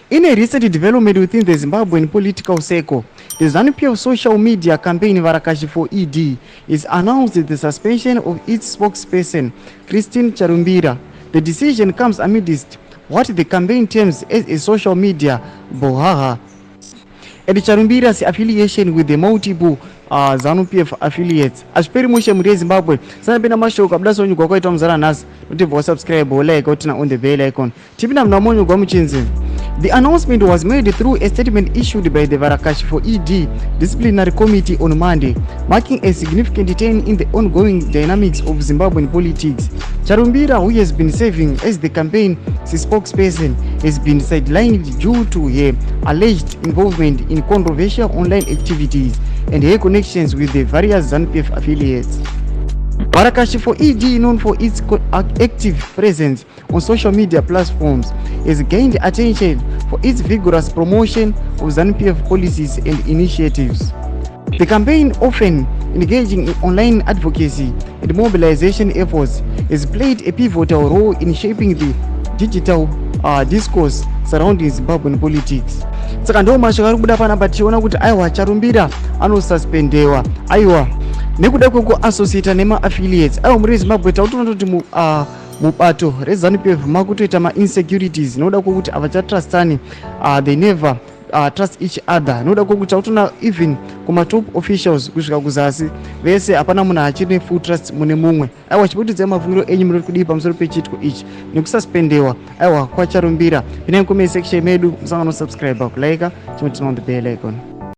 In a recent development within the Zimbabwean political circle, the ZANU-PF social media campaign waVarakashi for ED is announced the suspension of its spokesperson, Christine Charumbira. The decision comes amidst what the campaign terms as a social media brouhaha and Charumbira's affiliation with the multiple ZANU-PF affiliates. Ashperi mushe muri Zimbabwe. Sana pina mashoko abda sonyu kwa kwa itomzara nasi. Notivo subscribe or like out on the bell icon. Tipina mnamonyu kwa mchinzi. The announcement was made through a statement issued by the waVarakashi for ED Disciplinary Committee on Monday, marking a significant turn in the ongoing dynamics of Zimbabwean politics. Charumbira, who has been serving as the campaign's spokesperson, has been sidelined due to her alleged involvement in controversial online activities and her connections with the various ZANU-PF affiliates. waVarakashi for ED, known for its active presence on social media platforms, has gained attention for its vigorous promotion of ZANU-PF policies and initiatives. The campaign, often engaging in online advocacy and mobilization efforts, has played a pivotal role in shaping the digital discourse surrounding Zimbabwean politics. Saka ndo mashaka ari kubuda panapa tichiona kuti aiwa Charumbira anosuspendewa, aiwa nekuda kwekuassociata nema-affiliates. Aiwa muri Zimbabwe tautona kuti mubato reZANU-PF makutoita ma-insecurities noda kwokuti avachatrustani, they never trust each other. Noda kwokuti tautona even kuma-top officials kusvika kuzasi vese hapana munhu achine full trust mune mumwe. Aiwa chiputidza mafungiro enyu muri kudii pamusoro pechitiko ichi nekususpendewa aiwa kwaCharumbira. Pinai comment section medu musangano subscribe, kulike, chimotina on the bell icon.